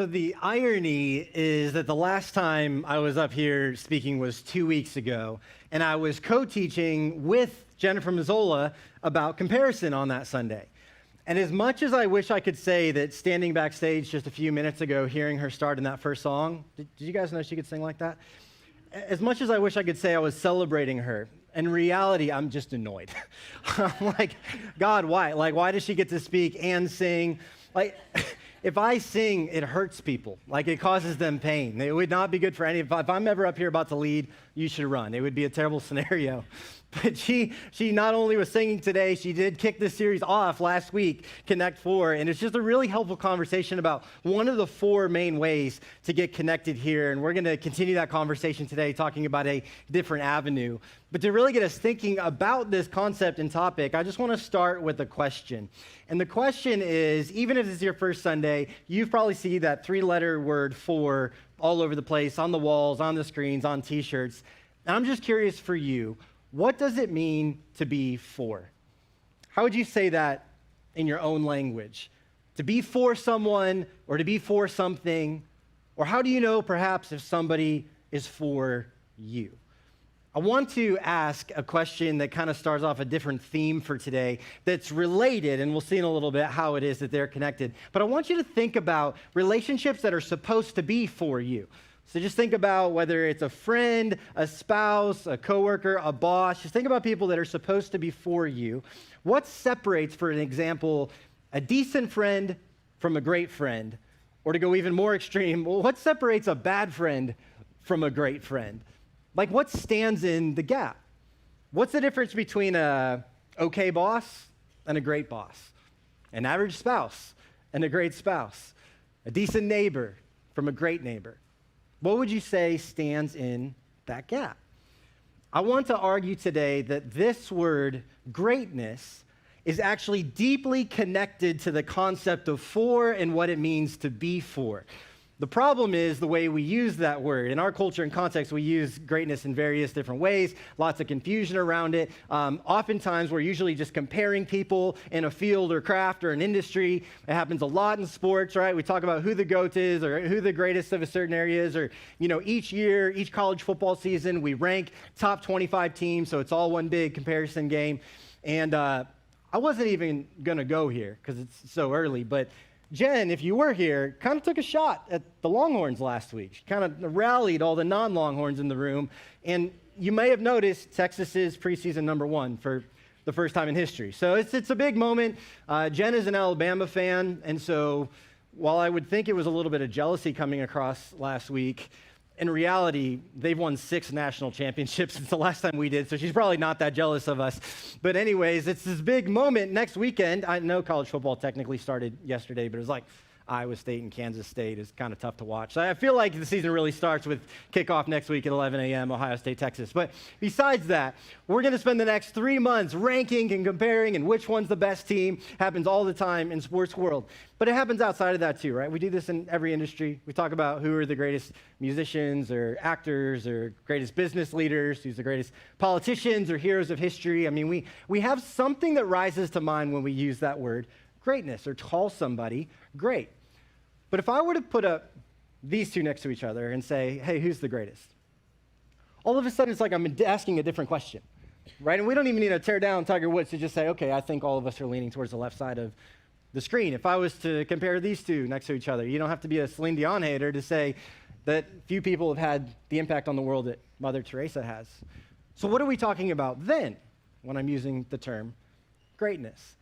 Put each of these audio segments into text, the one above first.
So the irony is that the last time I was up here speaking was 2 weeks ago, and I was co-teaching with Jennifer Mazzola about comparison on that Sunday. And as much as I wish I could say that standing backstage just a few minutes ago, hearing her start in that first song, did you guys know she could sing like that? As much as I wish I could say I was celebrating her, in reality, I'm just annoyed. I'm like, God, why? Like, why does she get to speak and sing? Like, if I sing, it hurts people. Like, it causes them pain. It would not be good for any. If I'm ever up here about to lead, you should run. It would be a terrible scenario. But she not only was singing today, she did kick this series off last week, Connect 4, and it's just a really helpful conversation about one of the 4 main ways to get connected here, and we're going to continue that conversation today, talking about a different avenue. But to really get us thinking about this concept and topic, I just want to start with a question. And the question is, even if this is your first Sunday, you've probably seen that 3-letter word "for" all over the place, on the walls, on the screens, on t-shirts. And I'm just curious for you, what does it mean to be for? How would you say that in your own language? To be for someone or to be for something? Or how do you know perhaps if somebody is for you? I want to ask a question that kind of starts off a different theme for today that's related, and we'll see in a little bit how it is that they're connected. But I want you to think about relationships that are supposed to be for you. So just think about whether it's a friend, a spouse, a coworker, a boss. Just think about people that are supposed to be for you. What separates, for an example, a decent friend from a great friend? Or to go even more extreme, well, what separates a bad friend from a great friend? Like, what stands in the gap? What's the difference between a okay boss and a great boss? An average spouse and a great spouse? A decent neighbor from a great neighbor? What would you say stands in that gap? I want to argue today that this word, greatness, is actually deeply connected to the concept of for and what it means to be for. The problem is the way we use that word. In our culture and context, we use greatness in various different ways, lots of confusion around it. Oftentimes, we're usually just comparing people in a field or craft or an industry. It happens a lot in sports, right? We talk about who the GOAT is or who the greatest of a certain area is, or, each year, each college football season, we rank top 25 teams, so it's all one big comparison game. And I wasn't even going to go here because it's so early, but Jen, if you were here, kind of took a shot at the Longhorns last week. She kind of rallied all the non-Longhorns in the room. And you may have noticed Texas is preseason number 1 for the first time in history. So it's a big moment. Jen is an Alabama fan. And so while I would think it was a little bit of jealousy coming across last week, in reality, they've won 6 national championships since the last time we did, so she's probably not that jealous of us. But anyways, it's this big moment next weekend. I know college football technically started yesterday, but it was like Iowa State and Kansas State is kind of tough to watch. So I feel like the season really starts with kickoff next week at 11 a.m., Ohio State, Texas. But besides that, we're going to spend the next 3 months ranking and comparing and which one's the best team. Happens all the time in sports world. But it happens outside of that too, right? We do this in every industry. We talk about who are the greatest musicians or actors or greatest business leaders, who's the greatest politicians or heroes of history. I mean, we have something that rises to mind when we use that word, greatness, or call somebody great. But if I were to put up these two next to each other and say, hey, who's the greatest? All of a sudden, it's like I'm asking a different question, right? And we don't even need to tear down Tiger Woods to just say, okay, I think all of us are leaning towards the left side of the screen. If I was to compare these two next to each other, you don't have to be a Celine Dion hater to say that few people have had the impact on the world that Mother Teresa has. So what are we talking about then when I'm using the term greatness?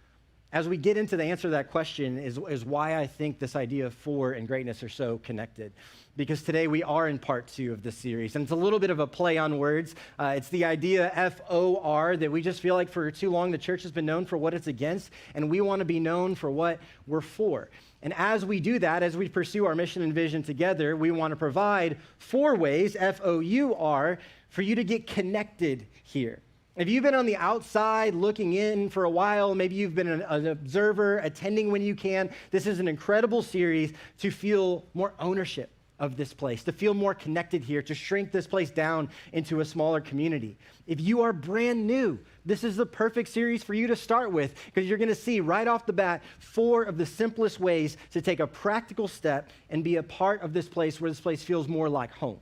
As we get into the answer to that question is why I think this idea of for and greatness are so connected. Because today we are in part 2 of this series, and it's a little bit of a play on words. It's the idea F-O-R that we just feel like for too long the church has been known for what it's against, and we want to be known for what we're for. And as we do that, as we pursue our mission and vision together, we want to provide 4 ways, F-O-U-R, for you to get connected here. If you've been on the outside looking in for a while, maybe you've been an observer, attending when you can, this is an incredible series to feel more ownership of this place, to feel more connected here, to shrink this place down into a smaller community. If you are brand new, this is the perfect series for you to start with, because you're going to see right off the bat 4 of the simplest ways to take a practical step and be a part of this place where this place feels more like home,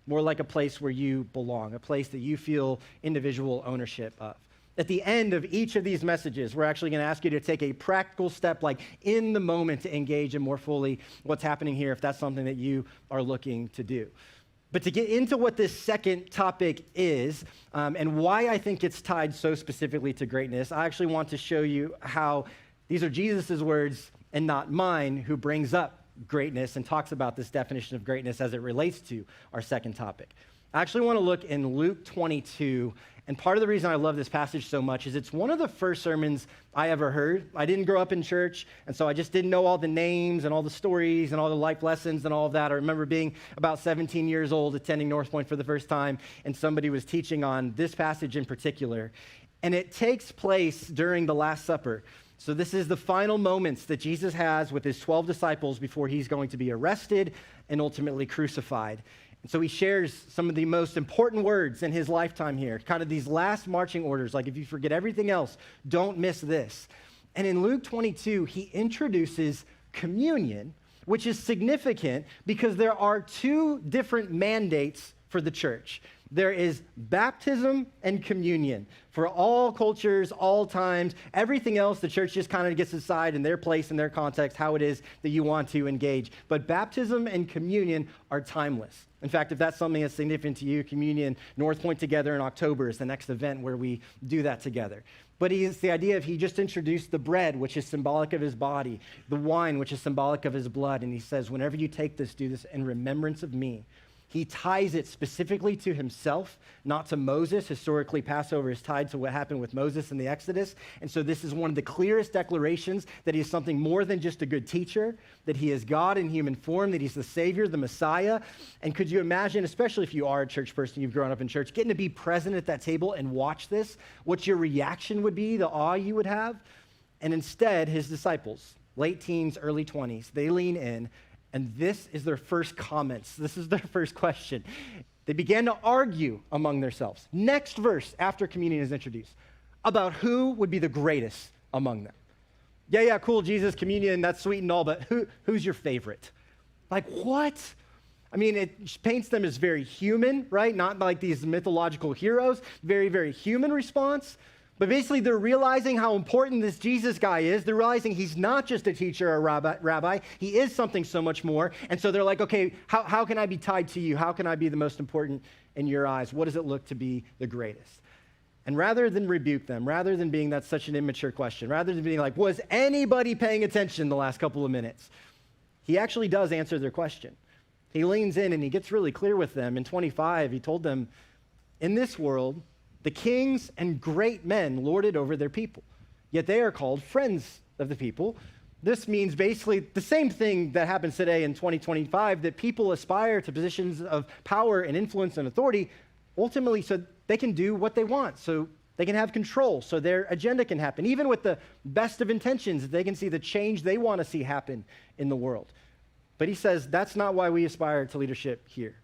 more like a place where you belong, a place that you feel individual ownership of. At the end of each of these messages, we're actually going to ask you to take a practical step, like in the moment, to engage in more fully what's happening here, if that's something that you are looking to do. But to get into what this second topic is, and why I think it's tied so specifically to greatness, I actually want to show you how these are Jesus' words and not mine, who brings up greatness and talks about this definition of greatness as it relates to our second topic. I actually want to look in Luke 22, and part of the reason I love this passage so much is it's one of the first sermons I ever heard. I didn't grow up in church, and so I just didn't know all the names and all the stories and all the life lessons and all of that. I remember being about 17 years old, attending North Point for the first time, and somebody was teaching on this passage in particular, and it takes place during the Last Supper. So this is the final moments that Jesus has with his 12 disciples before he's going to be arrested and ultimately crucified. And so he shares some of the most important words in his lifetime here, kind of these last marching orders, like if you forget everything else, don't miss this. And in Luke 22, he introduces communion, which is significant because there are 2 different mandates for the church. There is baptism and communion for all cultures, all times. Everything else, the church just kind of gets to decide in their place, in their context, how it is that you want to engage. But baptism and communion are timeless. In fact, if that's something that's significant to you, communion, North Point Together in October is the next event where we do that together. But it's the idea of he just introduced the bread, which is symbolic of his body, the wine, which is symbolic of his blood. And he says, whenever you take this, do this in remembrance of me. He ties it specifically to himself, not to Moses. Historically, Passover is tied to what happened with Moses in the Exodus. And so this is one of the clearest declarations that he is something more than just a good teacher, that he is God in human form, that he's the Savior, the Messiah. And could you imagine, especially if you are a church person, you've grown up in church, getting to be present at that table and watch this, what your reaction would be, the awe you would have? And instead, his disciples, late teens, early 20s, they lean in. And this is their first comments. This is their first question. They began to argue among themselves. Next verse, after communion is introduced, about who would be the greatest among them. Yeah, cool, Jesus, communion, that's sweet and all, but who's your favorite? Like, what? I mean, it paints them as very human, right? Not like these mythological heroes. Very, very human response. But basically, they're realizing how important this Jesus guy is. They're realizing he's not just a teacher or a rabbi. He is something so much more. And so they're like, okay, how can I be tied to you? How can I be the most important in your eyes? What does it look to be the greatest? And rather than rebuke them, rather than being that's such an immature question, rather than being like, was anybody paying attention the last couple of minutes? He actually does answer their question. He leans in and he gets really clear with them. In 25, he told them, in this world, the kings and great men lord it over their people, yet they are called friends of the people. This means basically the same thing that happens today in 2025, that people aspire to positions of power and influence and authority, ultimately so they can do what they want, so they can have control, so their agenda can happen, even with the best of intentions, they can see the change they want to see happen in the world. But he says that's not why we aspire to leadership here.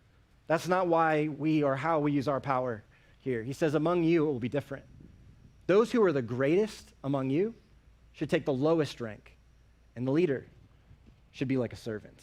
That's not why we or how we use our power here. He says, among you, it will be different. Those who are the greatest among you should take the lowest rank, and the leader should be like a servant.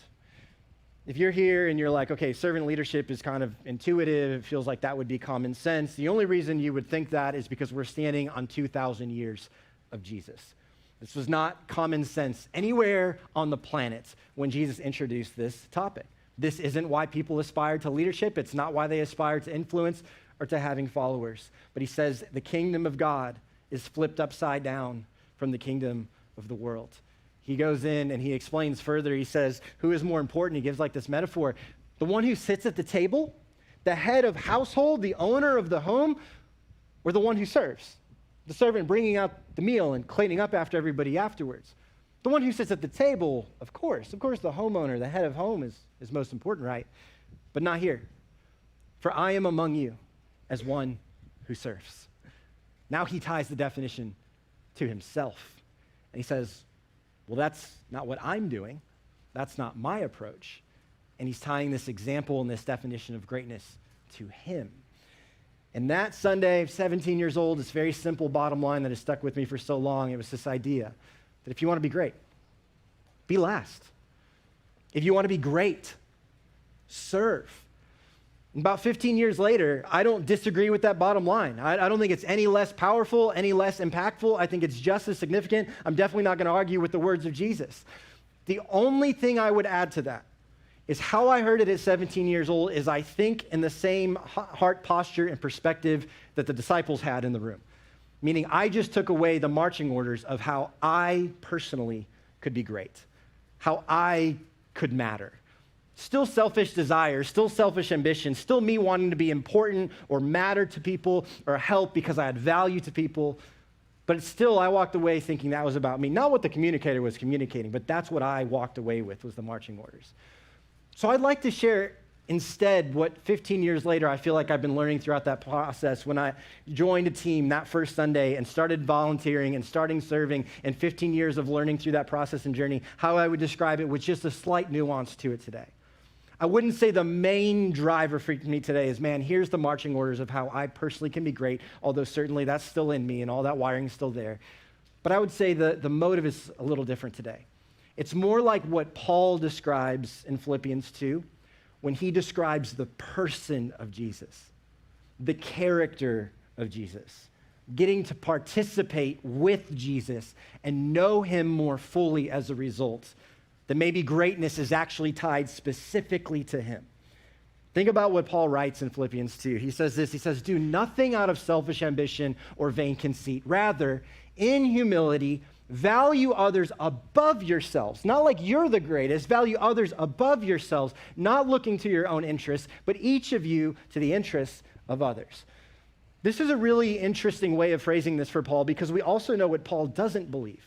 If you're here and you're like, okay, servant leadership is kind of intuitive, it feels like that would be common sense, the only reason you would think that is because we're standing on 2,000 years of Jesus. This was not common sense anywhere on the planet when Jesus introduced this topic. This isn't why people aspire to leadership. It's not why they aspire to influence or to having followers. But he says the kingdom of God is flipped upside down from the kingdom of the world. He goes in and he explains further. He says, who is more important? He gives like this metaphor. The one who sits at the table, the head of household, the owner of the home, or the one who serves? The servant bringing out the meal and cleaning up after everybody afterwards. The one who sits at the table, of course the homeowner, the head of home is most important, right? But not here. For I am among you as one who serves. Now he ties the definition to himself. And he says, well, that's not what I'm doing. That's not my approach. and he's tying this example and this definition of greatness to him. And that Sunday, 17 years old, this very simple bottom line that has stuck with me for so long, it was this idea that if you want to be great, be last. If you want to be great, serve. About 15 years later, I don't disagree with that bottom line. I don't think it's any less powerful, any less impactful. I think it's just as significant. I'm definitely not going to argue with the words of Jesus. The only thing I would add to that is how I heard it at 17 years old is I think in the same heart posture and perspective that the disciples had in the room. Meaning I just took away the marching orders of how I personally could be great, how I could matter. Still selfish desires, still selfish ambition, still me wanting to be important or matter to people or help because I had value to people. But still, I walked away thinking that was about me. Not what the communicator was communicating, but that's what I walked away with was the marching orders. So I'd like to share instead what 15 years later I feel like I've been learning throughout that process when I joined a team that first Sunday and started volunteering and starting serving and 15 years of learning through that process and journey, how I would describe it with just a slight nuance to it today. I wouldn't say the main driver for me today is, man, here's the marching orders of how I personally can be great, although certainly that's still in me and all that wiring is still there. But I would say the motive is a little different today. It's more like what Paul describes in Philippians 2 when he describes the person of Jesus, the character of Jesus, getting to participate with Jesus and know him more fully as a result, that maybe greatness is actually tied specifically to him. Think about what Paul writes in Philippians 2. He says this, he says, do nothing out of selfish ambition or vain conceit. Rather, in humility, value others above yourselves. Not like you're the greatest. Value others above yourselves, not looking to your own interests, but each of you to the interests of others. This is a really interesting way of phrasing this for Paul because we also know what Paul doesn't believe.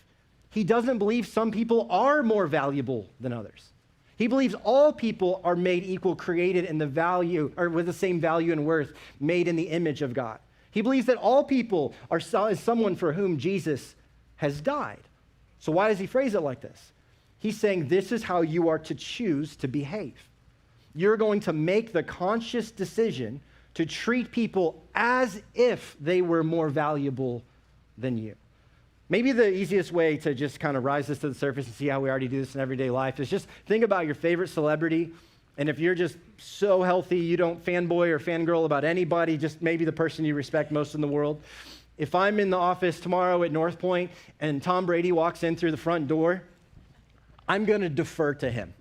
He doesn't believe some people are more valuable than others. He believes all people are made equal, created in the value, or with the same value and worth, made in the image of God. He believes that all people are someone for whom Jesus has died. So why does he phrase it like this? He's saying this is how you are to choose to behave. You're going to make the conscious decision to treat people as if they were more valuable than you. Maybe the easiest way to just kind of rise this to the surface and see how we already do this in everyday life is just think about your favorite celebrity. And if you're just so healthy, you don't fanboy or fangirl about anybody, just maybe the person you respect most in the world. If I'm in the office tomorrow at North Point and Tom Brady walks in through the front door, I'm going to defer to him,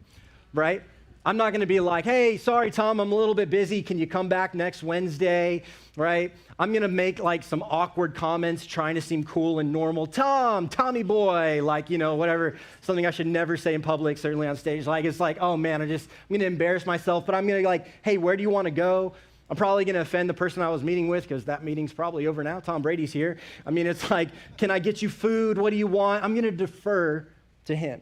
right? I'm not going to be like, hey, sorry, Tom, I'm a little bit busy. Can you come back next Wednesday, right? I'm going to make like some awkward comments trying to seem cool and normal. Tommy boy, like, whatever, something I should never say in public, certainly on stage. Like, it's like, oh man, I'm going to embarrass myself, but I'm going to like, hey, where do you want to go? I'm probably going to offend the person I was meeting with because that meeting's probably over now. Tom Brady's here. I mean, it's like, can I get you food? What do you want? I'm going to defer to him.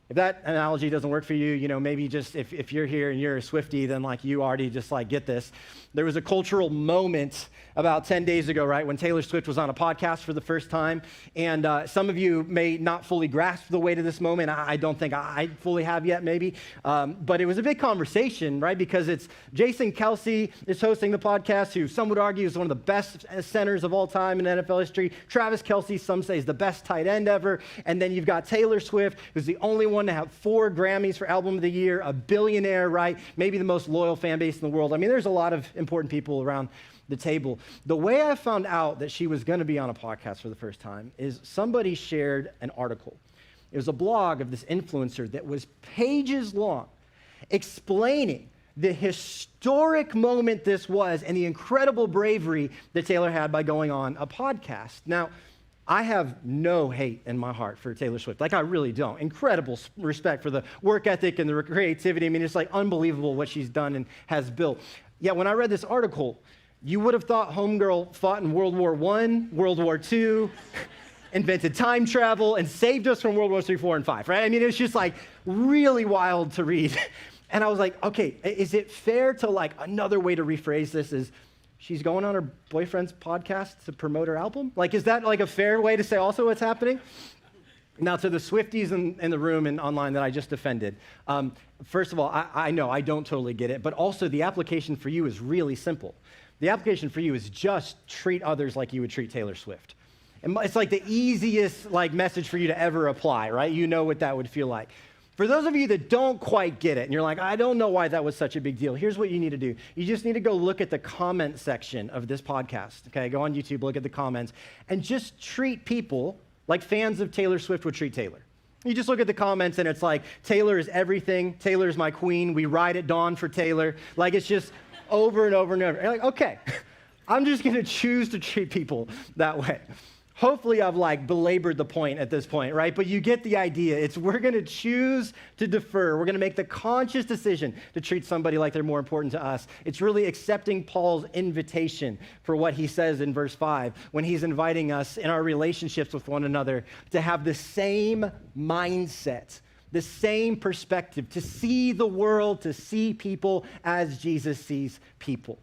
If that analogy doesn't work for you, maybe just if you're here and you're a Swiftie, then like you already just like get this. There was a cultural moment about 10 days ago, right, when Taylor Swift was on a podcast for the first time. And some of you may not fully grasp the weight of this moment. I don't think I fully have yet, maybe. But it was a big conversation, right, because it's Jason Kelce is hosting the podcast, who some would argue is one of the best centers of all time in NFL history. Travis Kelce, some say, is the best tight end ever. And then you've got Taylor Swift, who's the only one to have 4 Grammys for Album of the Year, a billionaire, right, maybe the most loyal fan base in the world. I mean, there's a lot of important people around the table. The way I found out that she was going to be on a podcast for the first time is somebody shared an article. It was a blog of this influencer that was pages long explaining the historic moment this was and the incredible bravery that Taylor had by going on a podcast. Now, I have no hate in my heart for Taylor Swift. Like, I really don't. Incredible respect for the work ethic and the creativity. I mean, it's like unbelievable what she's done and has built. Yet when I read this article, you would have thought homegirl fought in World War I, World War II, invented time travel, and saved us from World War III, IV, and V, right? I mean, it was just like really wild to read. And I was like, okay, is it fair to like, another way to rephrase this is, she's going on her boyfriend's podcast to promote her album? Like, is that like a fair way to say also what's happening? Now, to the Swifties in the room and online that I just offended, first of all, I know I don't totally get it, but also the application for you is really simple. The application for you is just treat others like you would treat Taylor Swift. And it's like the easiest message for you to ever apply, right? You know what that would feel like. For those of you that don't quite get it, and you're like, I don't know why that was such a big deal, here's what you need to do. You just need to go look at the comment section of this podcast, okay? Go on YouTube, look at the comments, and just treat people like fans of Taylor Swift would treat Taylor. You just look at the comments, and it's like, Taylor is everything. Taylor is my queen. We ride at dawn for Taylor. Like, it's just over and over and over. You're like, okay, I'm just going to choose to treat people that way. Hopefully I've belabored the point at this point, right? But you get the idea. We're going to choose to defer. We're going to make the conscious decision to treat somebody like they're more important to us. It's really accepting Paul's invitation for what he says in verse 5 when he's inviting us in our relationships with one another to have the same mindset, the same perspective, to see the world, to see people as Jesus sees people.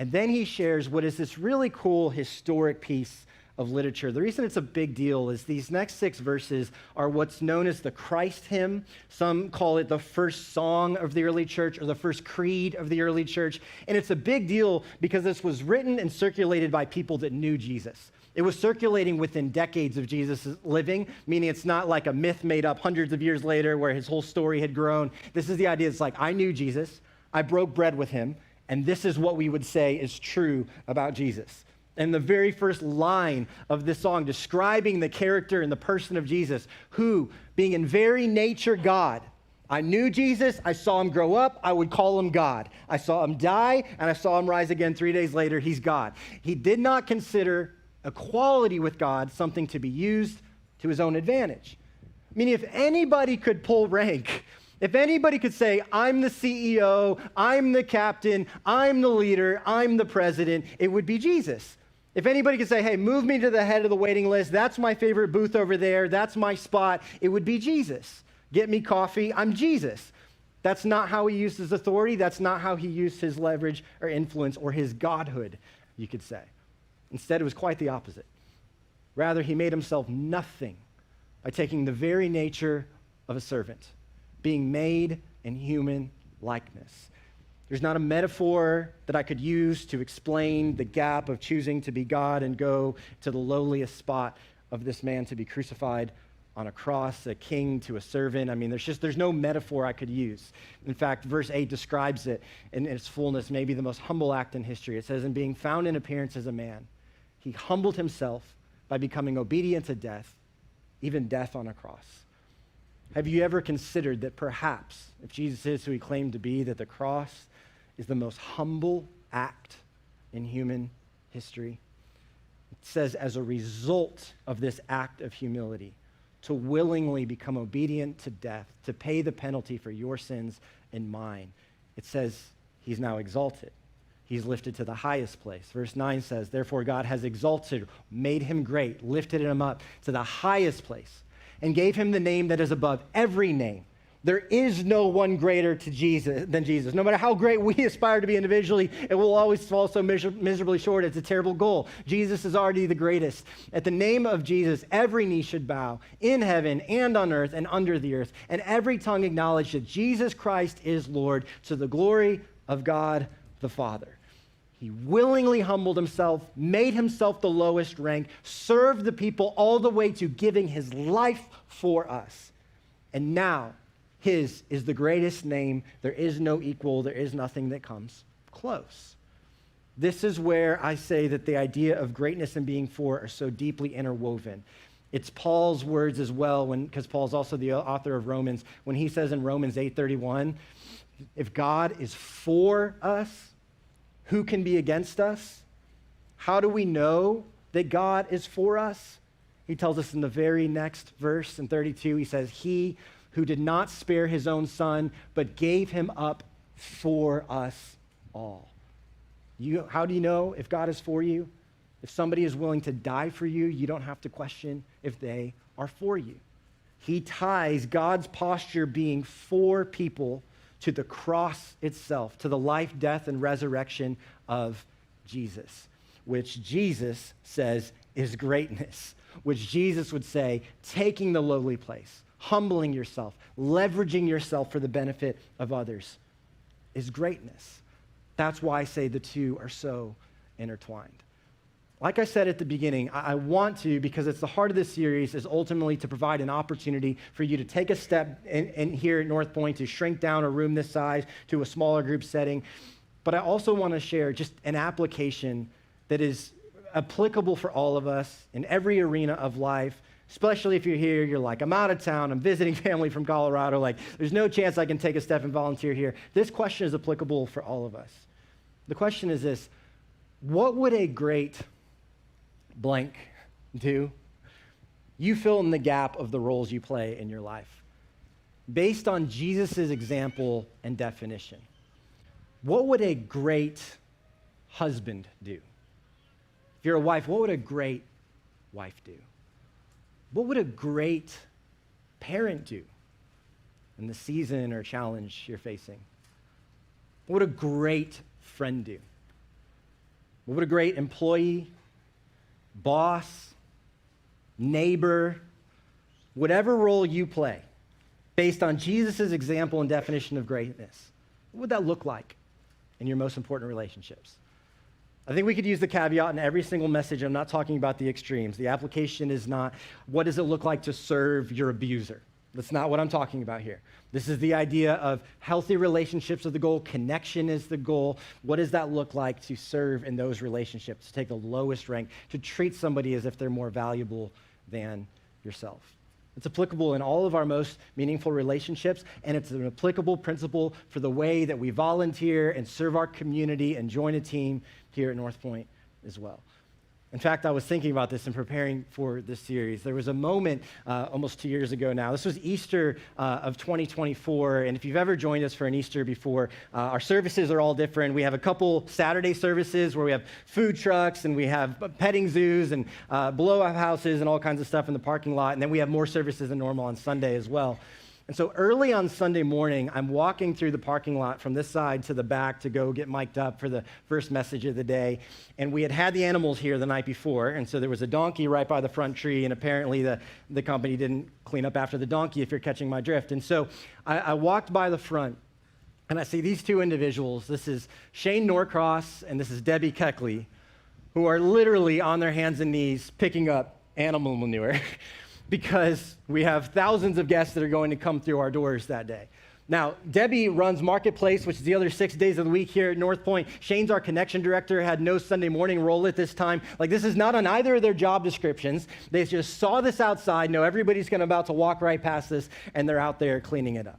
And then he shares what is this really cool historic piece of literature. The reason it's a big deal is these next 6 verses are what's known as the Christ hymn. Some call it the first song of the early church or the first creed of the early church. And it's a big deal because this was written and circulated by people that knew Jesus. It was circulating within decades of Jesus' living, meaning it's not like a myth made up hundreds of years later where his whole story had grown. This is the idea. It's like, I knew Jesus, I broke bread with him, and this is what we would say is true about Jesus. And the very first line of this song describing the character and the person of Jesus, who, being in very nature God, I knew Jesus, I saw him grow up, I would call him God. I saw him die, and I saw him rise again 3 days later, he's God. He did not consider equality with God something to be used to his own advantage. Meaning if anybody could pull rank, if anybody could say, I'm the CEO, I'm the captain, I'm the leader, I'm the president, it would be Jesus. If anybody could say, hey, move me to the head of the waiting list, that's my favorite booth over there, that's my spot, it would be Jesus. Get me coffee, I'm Jesus. That's not how he used his authority, that's not how he used his leverage or influence or his godhood, you could say. Instead, it was quite the opposite. Rather, he made himself nothing by taking the very nature of a servant, being made in human likeness. There's not a metaphor that I could use to explain the gap of choosing to be God and go to the lowliest spot of this man to be crucified on a cross, a king to a servant. I mean, there's no metaphor I could use. In fact, verse 8 describes it in its fullness, maybe the most humble act in history. It says, in being found in appearance as a man, he humbled himself by becoming obedient to death, even death on a cross. Have you ever considered that perhaps, if Jesus is who he claimed to be, that the cross is the most humble act in human history? It says, as a result of this act of humility, to willingly become obedient to death, to pay the penalty for your sins and mine, it says he's now exalted. He's lifted to the highest place. Verse 9 says, therefore God has exalted, made him great, lifted him up to the highest place, and gave him the name that is above every name. There is no one greater than Jesus. No matter how great we aspire to be individually, it will always fall so miserably short. It's a terrible goal. Jesus is already the greatest. At the name of Jesus, every knee should bow in heaven and on earth and under the earth, and every tongue acknowledge that Jesus Christ is Lord, to the glory of God the Father. He willingly humbled himself, made himself the lowest rank, served the people all the way to giving his life for us. And now, his is the greatest name. There is no equal. There is nothing that comes close. This is where I say that the idea of greatness and being for are so deeply interwoven. It's Paul's words as well, because Paul's also the author of Romans, when he says in Romans 8:31, if God is for us, who can be against us? How do we know that God is for us? He tells us in the very next verse, in 32, he says, he who did not spare his own son, but gave him up for us all. How do you know if God is for you? If somebody is willing to die for you, you don't have to question if they are for you. He ties God's posture being for people to the cross itself, to the life, death, and resurrection of Jesus, which Jesus says is greatness. which Jesus would say, taking the lowly place, humbling yourself, leveraging yourself for the benefit of others, is greatness. That's why I say the two are so intertwined. Like I said at the beginning, I want to, because it's the heart of this series, is ultimately to provide an opportunity for you to take a step in here at North Point, to shrink down a room this size to a smaller group setting. But I also want to share just an application that is applicable for all of us in every arena of life, especially if you're here, you're like, I'm out of town, I'm visiting family from Colorado, like, there's no chance I can take a step and volunteer here. This question is applicable for all of us. The question is this: what would a great blank do? You fill in the gap of the roles you play in your life based on Jesus' example and definition. What would a great husband do? If you're a wife, what would a great wife do? What would a great parent do in the season or challenge you're facing? What would a great friend do? What would a great employee, boss, neighbor, whatever role you play, based on Jesus' example and definition of greatness, what would that look like in your most important relationships? I think we could use the caveat in every single message. I'm not talking about the extremes. The application is not, what does it look like to serve your abuser? That's not what I'm talking about here. This is the idea of healthy relationships are the goal, connection is the goal. What does that look like to serve in those relationships, to take the lowest rank, to treat somebody as if they're more valuable than yourself? It's applicable in all of our most meaningful relationships, and it's an applicable principle for the way that we volunteer and serve our community and join a team here at North Point as well. In fact, I was thinking about this in preparing for this series. There was a moment almost 2 years ago now. This was Easter of 2024, and if you've ever joined us for an Easter before, our services are all different. We have a couple Saturday services where we have food trucks, and we have petting zoos and blow-up houses and all kinds of stuff in the parking lot, and then we have more services than normal on Sunday as well. And so early on Sunday morning, I'm walking through the parking lot from this side to the back to go get mic'd up for the first message of the day. And we had the animals here the night before. And so there was a donkey right by the front tree. And apparently the company didn't clean up after the donkey, if you're catching my drift. And so I walked by the front, and I see these two individuals. This is Shane Norcross and this is Debbie Keckley, who are literally on their hands and knees picking up animal manure. Because we have thousands of guests that are going to come through our doors that day. Now, Debbie runs Marketplace, which is the other 6 days of the week here at North Point. Shane's our connection director, had no Sunday morning role at this time. Like, this is not on either of their job descriptions. They just saw this outside, know everybody's about to walk right past this, and they're out there cleaning it up.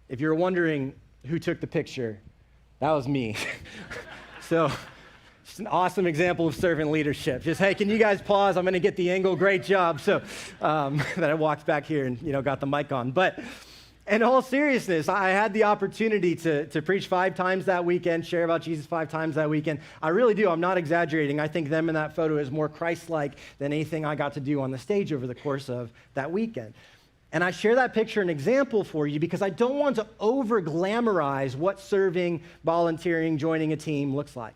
If you're wondering who took the picture, that was me. So, just an awesome example of servant leadership. Just, hey, can you guys pause? I'm going to get the angle. Great job. So then I walked back here and got the mic on. But in all seriousness, I had the opportunity to preach 5 times that weekend, share about Jesus 5 times that weekend. I really do. I'm not exaggerating. I think them in that photo is more Christ-like than anything I got to do on the stage over the course of that weekend. And I share that picture an example for you because I don't want to over-glamorize what serving, volunteering, joining a team looks like.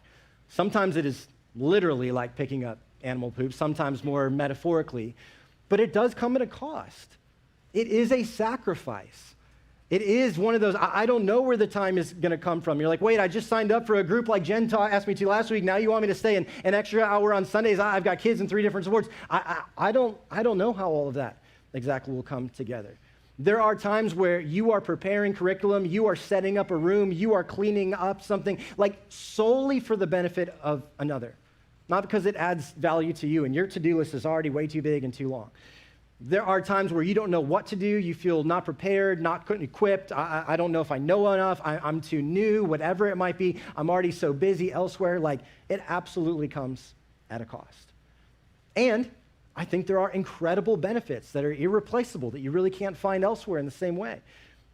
Sometimes it is literally like picking up animal poop, sometimes more metaphorically, but it does come at a cost. It is a sacrifice. It is one of those, I don't know where the time is going to come from. You're like, wait, I just signed up for a group like Jen asked me to last week. Now you want me to stay an extra hour on Sundays? I've got kids in 3 different sports. I don't know how all of that exactly will come together. There are times where you are preparing curriculum, you are setting up a room, you are cleaning up something, like solely for the benefit of another, not because it adds value to you and your to-do list is already way too big and too long. There are times where you don't know what to do, you feel not prepared, not equipped, I don't know if I know enough, I'm too new, whatever it might be, I'm already so busy elsewhere, like it absolutely comes at a cost. And I think there are incredible benefits that are irreplaceable that you really can't find elsewhere in the same way.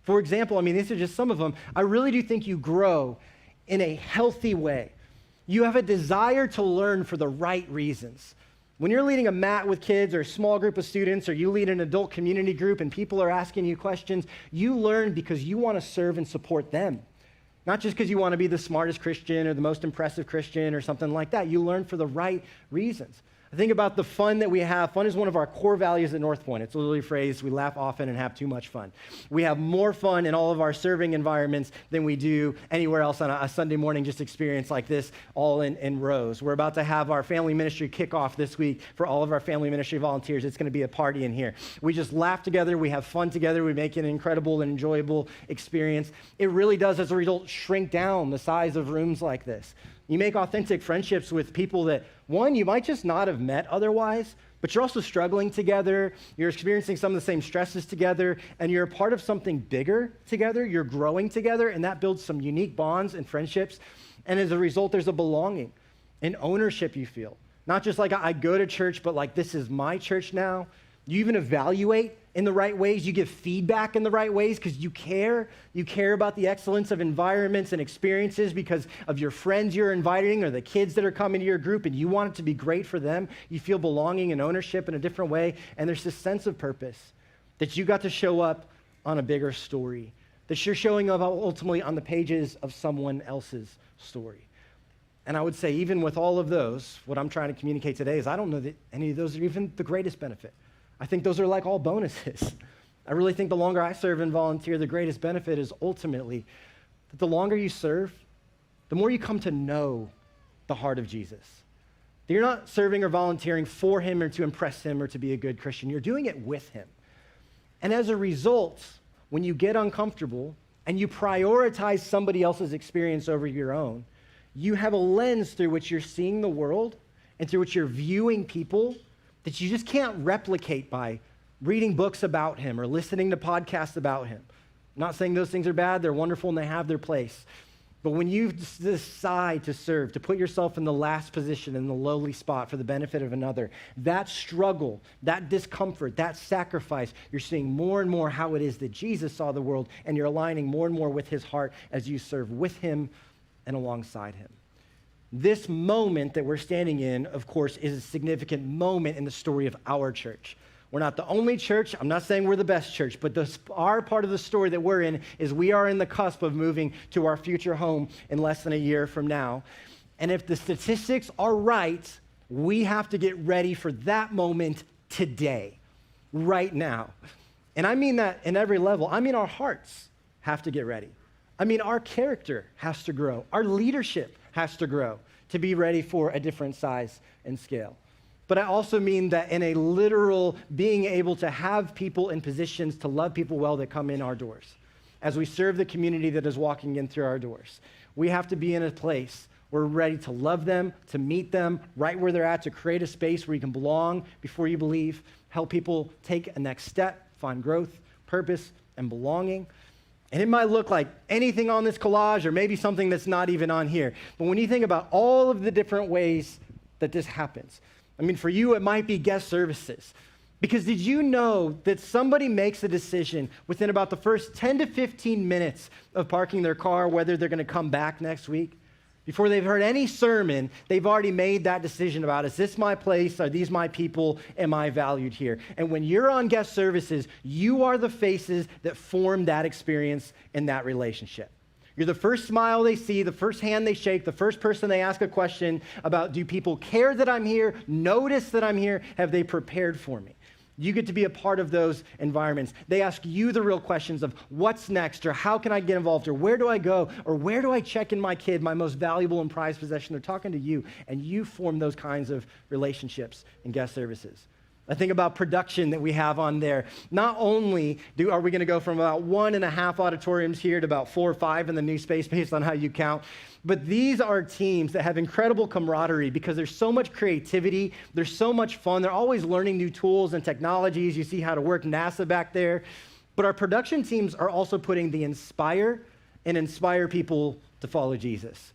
For example, these are just some of them. I really do think you grow in a healthy way. You have a desire to learn for the right reasons. When you're leading a mat with kids or a small group of students, or you lead an adult community group and people are asking you questions, you learn because you want to serve and support them. Not just because you want to be the smartest Christian or the most impressive Christian or something like that. You learn for the right reasons. I think about the fun that we have. Fun is one of our core values at North Point. It's literally phrased, we laugh often and have too much fun. We have more fun in all of our serving environments than we do anywhere else on a Sunday morning just experience like this, all in rows. We're about to have our family ministry kickoff this week for all of our family ministry volunteers. It's going to be a party in here. We just laugh together. We have fun together. We make it an incredible and enjoyable experience. It really does, as a result, shrink down the size of rooms like this. You make authentic friendships with people that, one, you might just not have met otherwise, but you're also struggling together, you're experiencing some of the same stresses together, and you're a part of something bigger together, you're growing together, and that builds some unique bonds and friendships. And as a result, there's a belonging, an ownership you feel. Not just like I go to church, but like this is my church now. You even evaluate in the right ways. You give feedback in the right ways because you care. You care about the excellence of environments and experiences because of your friends you're inviting or the kids that are coming to your group, and you want it to be great for them. You feel belonging and ownership in a different way, and there's this sense of purpose that you got to show up on a bigger story, that you're showing up ultimately on the pages of someone else's story. And I would say even with all of those, what I'm trying to communicate today is I don't know that any of those are even the greatest benefit. I think those are like all bonuses. I really think the longer I serve and volunteer, the greatest benefit is ultimately that the longer you serve, the more you come to know the heart of Jesus. That you're not serving or volunteering for him or to impress him or to be a good Christian. You're doing it with him. And as a result, when you get uncomfortable and you prioritize somebody else's experience over your own, you have a lens through which you're seeing the world and through which you're viewing people that you just can't replicate by reading books about him or listening to podcasts about him. I'm not saying those things are bad, they're wonderful and they have their place. But when you decide to serve, to put yourself in the last position, in the lowly spot for the benefit of another, that struggle, that discomfort, that sacrifice, you're seeing more and more how it is that Jesus saw the world, and you're aligning more and more with his heart as you serve with him and alongside him. This moment that we're standing in, of course, is a significant moment in the story of our church. We're not the only church. I'm not saying we're the best church, but our part of the story that we're in is we are in the cusp of moving to our future home in less than a year from now. And if the statistics are right, we have to get ready for that moment today, right now. And I mean that in every level. I mean our hearts have to get ready. I mean our character has to grow. Our leadership has to grow to be ready for a different size and scale. But I also mean that in a literal being able to have people in positions to love people well that come in our doors. As we serve the community that is walking in through our doors, we have to be in a place where we're ready to love them, to meet them right where they're at, to create a space where you can belong before you believe, help people take a next step, find growth, purpose, and belonging. And it might look like anything on this collage or maybe something that's not even on here. But when you think about all of the different ways that this happens, I mean, for you, it might be guest services. Because did you know that somebody makes a decision within about the first 10 to 15 minutes of parking their car, whether they're going to come back next week? Before they've heard any sermon, they've already made that decision about, is this my place? Are these my people? Am I valued here? And when you're on guest services, you are the faces that form that experience and that relationship. You're the first smile they see, the first hand they shake, the first person they ask a question about, do people care that I'm here? Notice that I'm here? Have they prepared for me? You get to be a part of those environments. They ask you the real questions of what's next, or how can I get involved, or where do I go, or where do I check in my kid, my most valuable and prized possession? They're talking to you, and you form those kinds of relationships in guest services. I think about production that we have on there. Not only are we going to go from about 1.5 auditoriums here to about 4 or 5 in the new space based on how you count, but these are teams that have incredible camaraderie because there's so much creativity, there's so much fun, they're always learning new tools and technologies. You see how to work NASA back there. But our production teams are also putting the inspire people to follow Jesus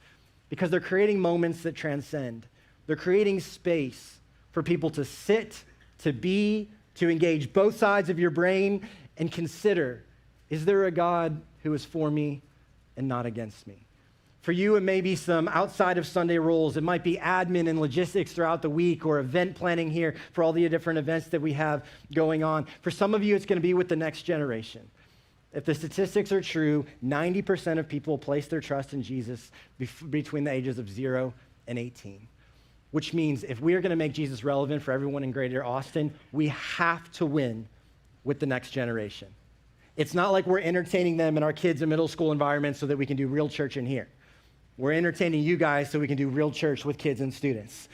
because they're creating moments that transcend. They're creating space for people to sit, to be, to engage both sides of your brain and consider, is there a God who is for me and not against me? For you, it may be some outside of Sunday roles. It might be admin and logistics throughout the week or event planning here for all the different events that we have going on. For some of you, it's going to be with the next generation. If the statistics are true, 90% of people place their trust in Jesus between the ages of 0 and 18. which means if we are going to make Jesus relevant for everyone in Greater Austin, we have to win with the next generation. It's not like we're entertaining them in our kids' and middle school environments so that we can do real church in here. We're entertaining you guys so we can do real church with kids and students,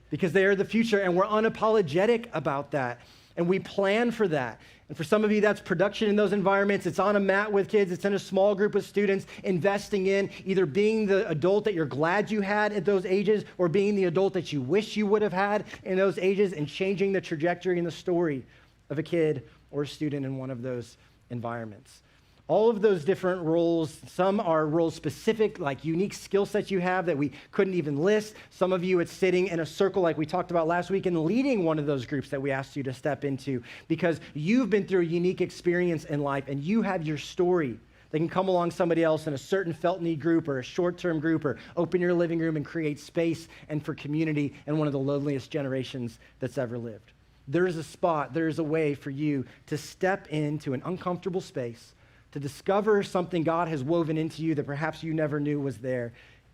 because they are the future, and we're unapologetic about that, and we plan for that. And for some of you, that's production in those environments. It's on a mat with kids. It's in a small group of students, investing in either being the adult that you're glad you had at those ages or being the adult that you wish you would have had in those ages, and changing the trajectory and the story of a kid or a student in one of those environments. All of those different roles, some are role specific, like unique skill sets you have that we couldn't even list. Some of you, it's sitting in a circle like we talked about last week and leading one of those groups that we asked you to step into, because you've been through a unique experience in life and you have your story that can come along somebody else in a certain felt need group or a short-term group, or open your living room and create space and for community in one of the loneliest generations that's ever lived. There is a spot, there is a way for you to step into an uncomfortable space, to discover something God has woven into you that perhaps you never knew was there,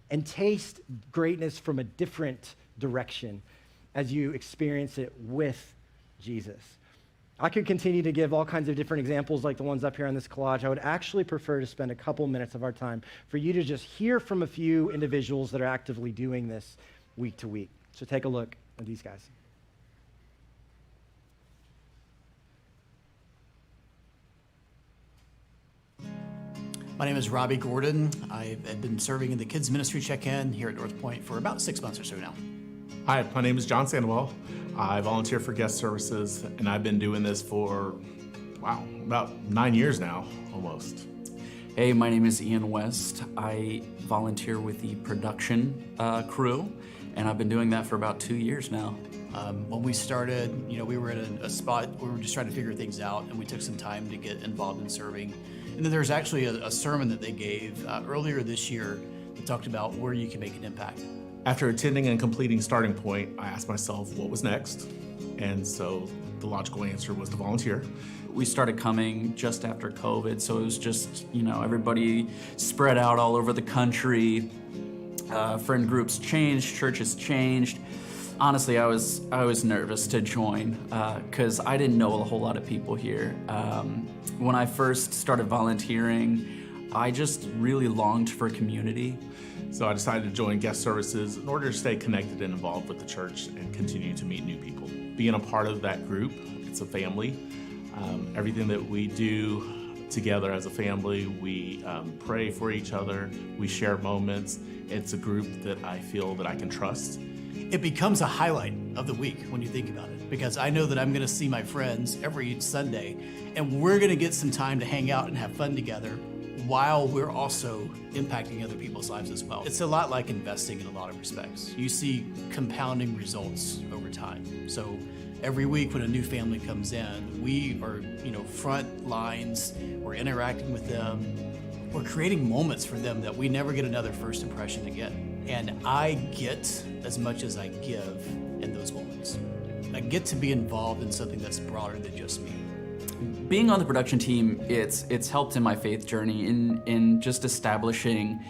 and taste greatness from a different direction as you experience it with Jesus. I could continue to give all kinds of different examples like the ones up here on this collage. I would actually prefer to spend a couple minutes of our time for you to just hear from a few individuals that are actively doing this week to week. So take a look at these guys. My name is Robbie Gordon. I've been serving in the kids ministry check-in here at North Point for about 6 months or so now. Hi, my name is John Sandoval. I volunteer for guest services, and I've been doing this for, about 9 years now, almost. Hey, my name is Ian West. I volunteer with the production crew, and I've been doing that for about 2 years now. When we started, we were in a spot where we were just trying to figure things out, and we took some time to get involved in serving. And then there's actually a sermon that they gave earlier this year that talked about where you can make an impact. After attending and completing Starting Point, I asked myself what was next, and so the logical answer was to volunteer. We started coming just after COVID, so it was just, everybody spread out all over the country. Friend groups changed, churches changed. Honestly, I was nervous to join because I didn't know a whole lot of people here. When I first started volunteering, I just really longed for community. So I decided to join guest services in order to stay connected and involved with the church and continue to meet new people. Being a part of that group, it's a family. Everything that we do together as a family, we pray for each other, we share moments. It's a group that I feel that I can trust. It becomes a highlight of the week when you think about it, because I know that I'm going to see my friends every Sunday, and we're going to get some time to hang out and have fun together while we're also impacting other people's lives as well. It's a lot like investing in a lot of respects. You see compounding results over time. So every week when a new family comes in, we are, front lines, we're interacting with them, we're creating moments for them that we never get another first impression again. And I get as much as I give in those moments. I get to be involved in something that's broader than just me. Being on the production team, it's helped in my faith journey in just establishing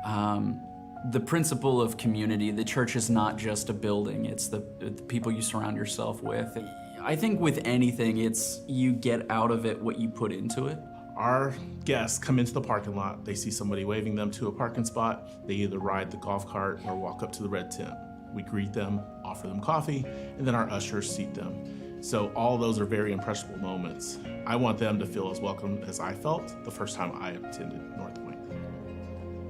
the principle of community. The church is not just a building, it's the people you surround yourself with. I think with anything, it's you get out of it what you put into it. Our guests come into the parking lot, they see somebody waving them to a parking spot, they either ride the golf cart or walk up to the red tent. We greet them, offer them coffee, and then our ushers seat them. So all those are very impressionable moments. I want them to feel as welcome as I felt the first time I attended North Point.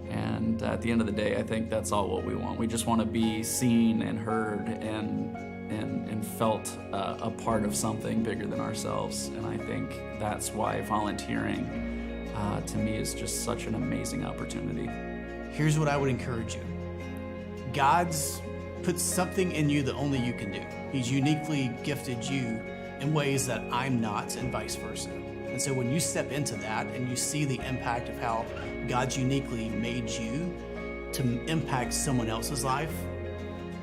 And at the end of the day, I think that's all what we want. We just want to be seen and heard and felt a part of something bigger than ourselves. And I think that's why volunteering to me is just such an amazing opportunity. Here's what I would encourage you. God's put something in you that only you can do. He's uniquely gifted you in ways that I'm not, and vice versa. And so when you step into that and you see the impact of how God's uniquely made you to impact someone else's life,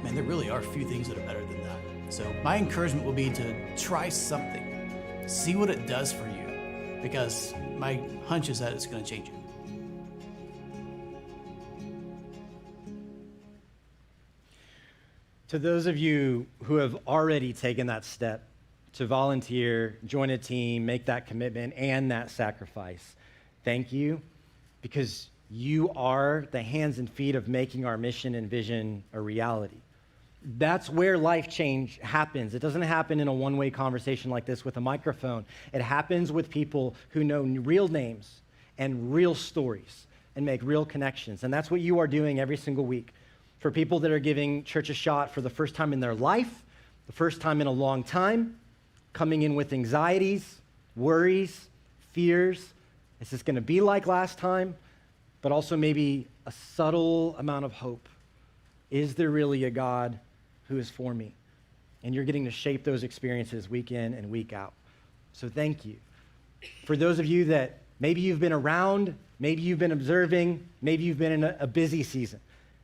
man, there really are few things that are better than that. So my encouragement will be to try something. See what it does for you, because my hunch is that it's going to change you. To those of you who have already taken that step to volunteer, join a team, make that commitment and that sacrifice, thank you, because you are the hands and feet of making our mission and vision a reality. That's where life change happens. It doesn't happen in a one-way conversation like this with a microphone. It happens with people who know real names and real stories and make real connections. And that's what you are doing every single week. For people that are giving church a shot for the first time in their life, the first time in a long time, coming in with anxieties, worries, fears. Is this going to be like last time? But also maybe a subtle amount of hope. Is there really a God who is for me? And you're getting to shape those experiences week in and week out. So thank you. For those of you that maybe you've been around, maybe you've been observing, maybe you've been in a busy season,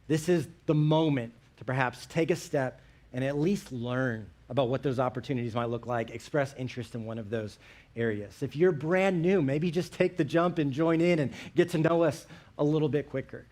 this is the moment to perhaps take a step and at least learn about what those opportunities might look like, express interest in one of those areas. If you're brand new, maybe just take the jump and join in and get to know us a little bit quicker.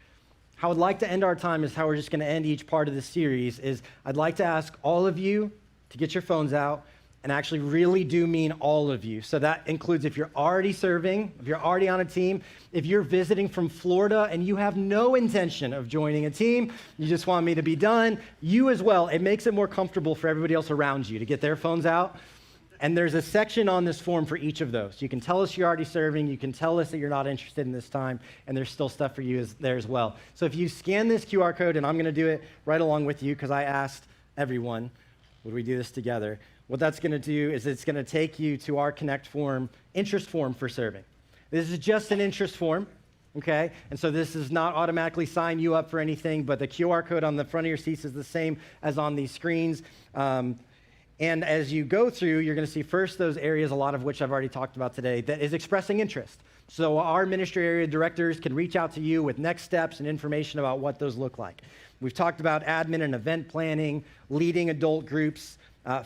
How I'd like to end our time is how we're just going to end each part of this series is I'd like to ask all of you to get your phones out, and actually really do mean all of you. So that includes if you're already serving, if you're already on a team, if you're visiting from Florida and you have no intention of joining a team, you just want me to be done, you as well. It makes it more comfortable for everybody else around you to get their phones out. And there's a section on this form for each of those. You can tell us you're already serving, you can tell us that you're not interested in this time, and there's still stuff for you there as well. So if you scan this QR code, and I'm going to do it right along with you because I asked everyone, would we do this together? What that's going to do is it's going to take you to our Connect form, interest form for serving. This is just an interest form, okay? And so this does not automatically sign you up for anything, but the QR code on the front of your seats is the same as on these screens. And as you go through, you're going to see first those areas, a lot of which I've already talked about today, that is expressing interest. So our ministry area directors can reach out to you with next steps and information about what those look like. We've talked about admin and event planning, leading adult groups,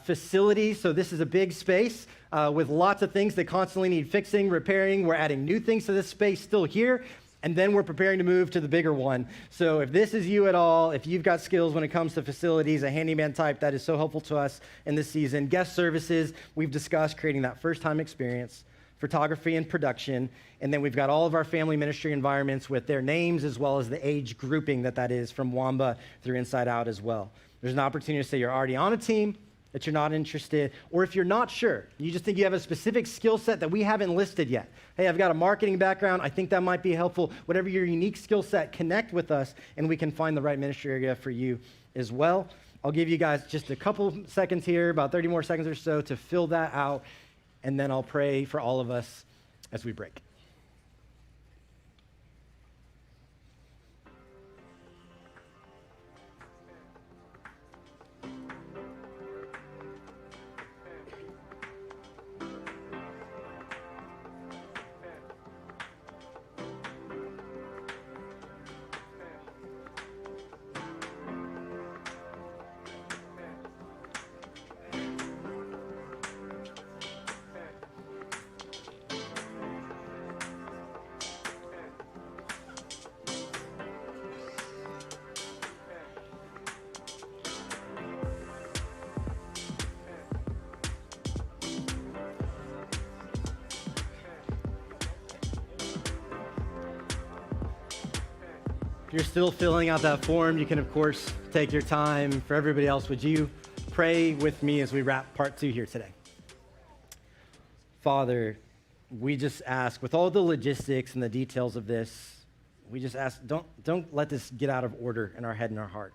facilities. So this is a big space with lots of things that constantly need fixing, repairing. We're adding new things to this space still here. And then we're preparing to move to the bigger one. So if this is you at all, if you've got skills when it comes to facilities, a handyman type, that is so helpful to us in this season. Guest services, we've discussed creating that first-time experience, photography and production, and then we've got all of our family ministry environments with their names as well as the age grouping that is from Wamba through Inside Out as well. There's an opportunity to say you're already on a team, that you're not interested, or if you're not sure, you just think you have a specific skill set that we haven't listed yet. Hey, I've got a marketing background. I think that might be helpful. Whatever your unique skill set, connect with us, and we can find the right ministry area for you as well. I'll give you guys just a couple seconds here, about 30 more seconds or so, to fill that out, and then I'll pray for all of us as we break. If you're still filling out that form, you can, of course, take your time. For everybody else, would you pray with me as we wrap part 2 here today? Father, we just ask, with all the logistics and the details of this, we just ask, don't let this get out of order in our head and our heart.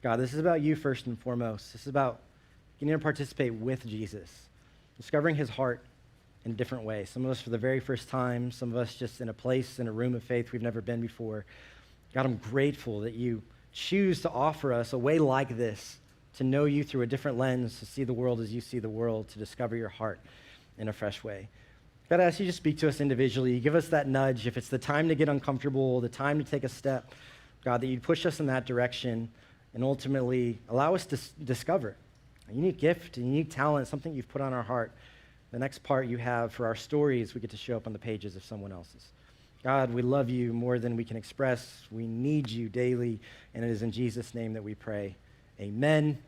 God, this is about you first and foremost. This is about getting to participate with Jesus, discovering his heart in different ways. Some of us for the very first time, some of us just in a place, in a room of faith we've never been before. God, I'm grateful that you choose to offer us a way like this, to know you through a different lens, to see the world as you see the world, to discover your heart in a fresh way. God, I ask you to speak to us individually. Give us that nudge. If it's the time to get uncomfortable, the time to take a step, God, that you'd push us in that direction and ultimately allow us to discover a unique gift, a unique talent, something you've put on our heart. The next part you have for our stories, we get to show up on the pages of someone else's. God, we love you more than we can express. We need you daily, and it is in Jesus' name that we pray. Amen.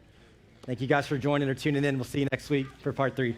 Thank you guys for joining or tuning in. We'll see you next week for part 3.